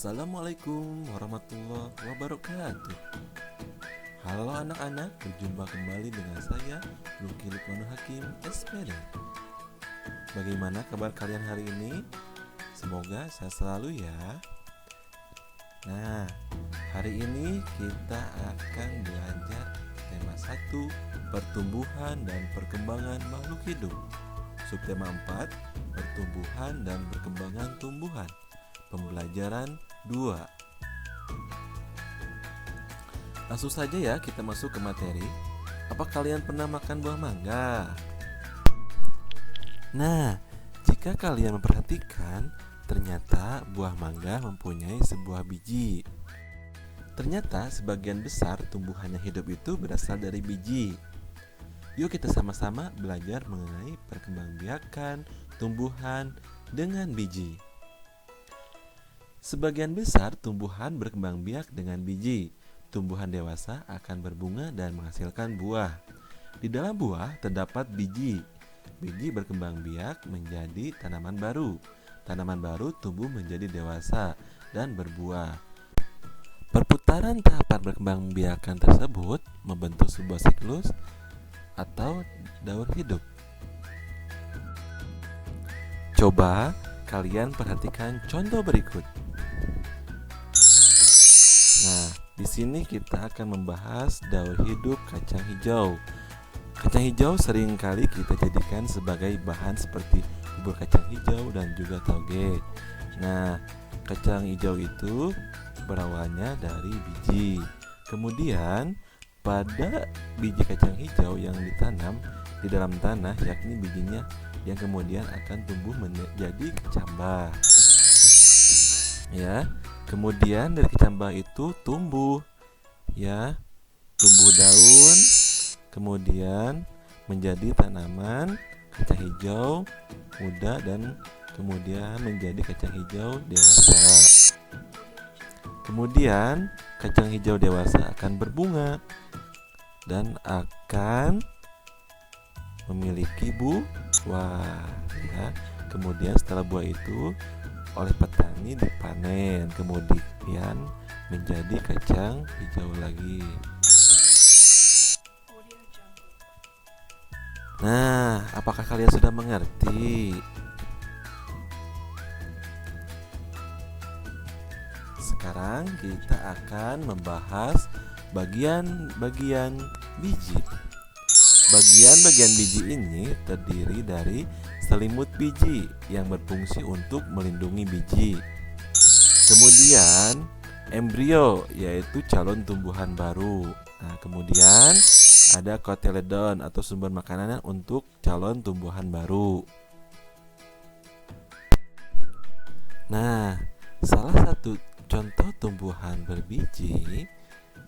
Assalamualaikum warahmatullahi wabarakatuh. Halo anak-anak, berjumpa kembali dengan saya Luki Lukmanul Hakim SPD. Bagaimana kabar kalian hari ini? Semoga sehat selalu ya. Nah, hari ini kita akan belajar tema 1, pertumbuhan dan perkembangan makhluk hidup. Subtema 4, pertumbuhan dan perkembangan tumbuhan. Pembelajaran 2. Langsung saja ya kita masuk ke materi. Apa kalian pernah makan buah mangga? Nah, jika kalian memperhatikan, ternyata buah mangga mempunyai sebuah biji. Ternyata sebagian besar tumbuhan yang hidup itu berasal dari biji. Yuk kita sama-sama belajar mengenai perkembangbiakan tumbuhan dengan biji. Sebagian besar tumbuhan berkembang biak dengan biji. Tumbuhan dewasa akan berbunga dan menghasilkan buah. Di dalam buah terdapat biji. Biji berkembang biak menjadi tanaman baru. Tanaman baru tumbuh menjadi dewasa dan berbuah. Perputaran tahapan berkembangbiakan tersebut membentuk sebuah siklus atau daur hidup. Coba kalian perhatikan contoh berikut. Nah, di sini kita akan membahas daur hidup kacang hijau. Kacang hijau sering kali kita jadikan sebagai bahan seperti bubur kacang hijau dan juga tauge. Nah, kacang hijau itu berawalnya dari biji. Kemudian, pada biji kacang hijau yang ditanam di dalam tanah, yakni bijinya yang kemudian akan tumbuh menjadi kecambah. Ya. Kemudian dari kecambah itu tumbuh daun, kemudian menjadi tanaman kacang hijau muda dan kemudian menjadi kacang hijau dewasa. Kemudian kacang hijau dewasa akan berbunga dan akan memiliki buah. Ya. Kemudian setelah buah itu oleh petani dipanen, kemudian menjadi kacang hijau lagi. Nah, apakah kalian sudah mengerti? Sekarang kita akan membahas bagian-bagian biji. Bagian-bagian biji ini terdiri dari selimut biji yang berfungsi untuk melindungi biji. Kemudian embrio, yaitu calon tumbuhan baru. Nah, kemudian ada kotyledon atau sumber makanan untuk calon tumbuhan baru. Nah, salah satu contoh tumbuhan berbiji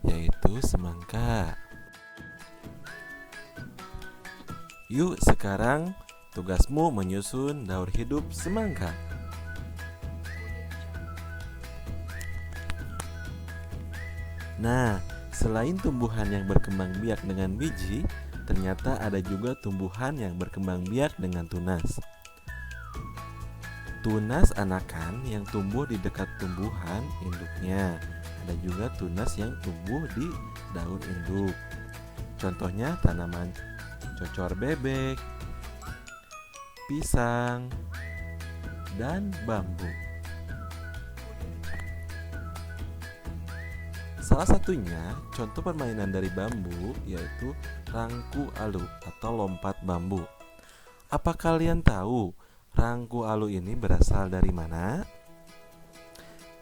yaitu semangka. Yuk sekarang tugasmu menyusun daur hidup semangka. Nah, selain tumbuhan yang berkembang biak dengan biji, ternyata ada juga tumbuhan yang berkembang biak dengan tunas. Tunas anakan yang tumbuh di dekat tumbuhan induknya. Ada juga tunas yang tumbuh di daun induk. Contohnya tanaman cocor bebek, pisang, dan bambu. Salah satunya contoh permainan dari bambu yaitu rangku alu atau lompat bambu. Apa kalian tahu rangku alu ini berasal dari mana?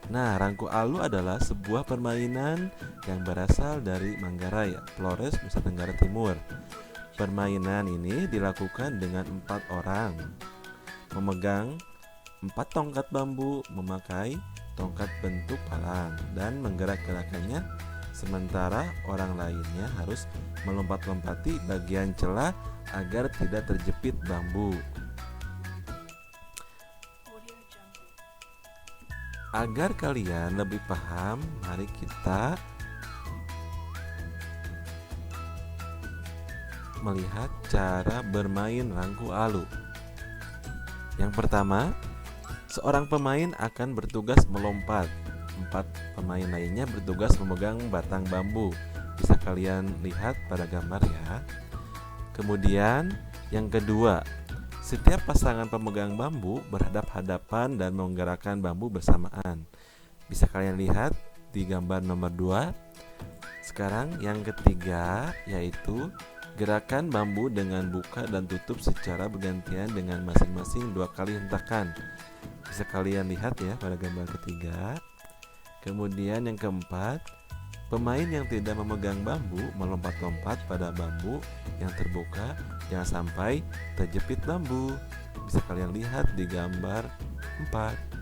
Nah, rangku alu adalah sebuah permainan yang berasal dari Manggarai, Flores, Nusa Tenggara Timur. Permainan ini dilakukan dengan 4 orang memegang 4 tongkat bambu, memakai tongkat bentuk palang dan menggerak-gerakannya, sementara orang lainnya harus melompat-lompati bagian celah agar tidak terjepit bambu. Agar kalian lebih paham, mari kita melihat cara bermain rangku alu. Yang pertama, seorang pemain akan bertugas melompat 4 pemain lainnya bertugas memegang batang bambu. Bisa kalian lihat pada gambar ya. Kemudian yang kedua, setiap pasangan pemegang bambu berhadap-hadapan dan menggerakkan bambu bersamaan. Bisa kalian lihat di gambar nomor 2. Sekarang yang ketiga, yaitu gerakan bambu dengan buka dan tutup secara bergantian dengan masing-masing 2 kali hentakan. Bisa kalian lihat ya pada gambar ketiga. Kemudian yang keempat, pemain yang tidak memegang bambu melompat-lompat pada bambu yang terbuka, jangan sampai terjepit bambu. Bisa kalian lihat di gambar 4.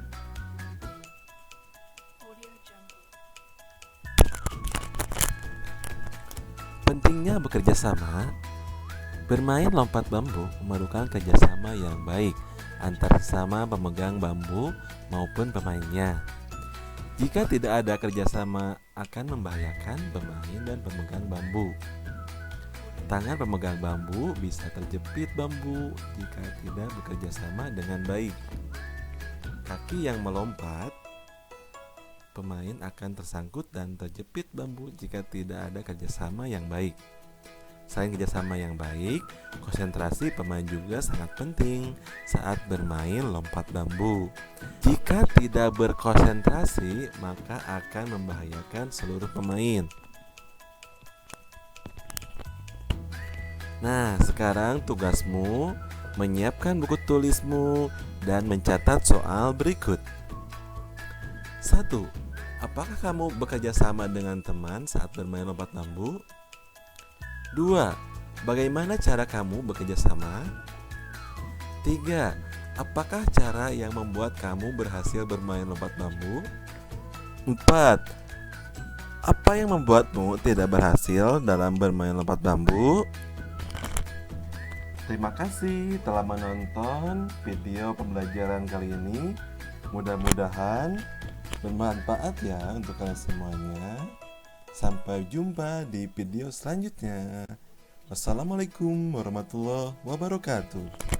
Pentingnya bekerja sama. Bermain lompat bambu memerlukan kerjasama yang baik antara sesama pemegang bambu maupun pemainnya. Jika tidak ada kerjasama akan membahayakan pemain dan pemegang bambu. Tangan pemegang bambu bisa terjepit bambu jika tidak bekerja sama dengan baik. Kaki yang melompat, pemain akan tersangkut dan terjepit bambu jika tidak ada kerjasama yang baik. Selain kerjasama yang baik, konsentrasi pemain juga sangat penting saat bermain lompat bambu. Jika tidak berkonsentrasi, maka akan membahayakan seluruh pemain. Nah, sekarang tugasmu menyiapkan buku tulismu dan mencatat soal berikut. 1. Apakah kamu bekerja sama dengan teman saat bermain lompat bambu? 2. Bagaimana cara kamu bekerja sama? 3. Apakah cara yang membuat kamu berhasil bermain lompat bambu? 4. Apa yang membuatmu tidak berhasil dalam bermain lompat bambu? Terima kasih telah menonton video pembelajaran kali ini. Mudah-mudahan bermanfaat ya untuk kalian semuanya. Sampai jumpa di video selanjutnya. Wassalamualaikum warahmatullahi wabarakatuh.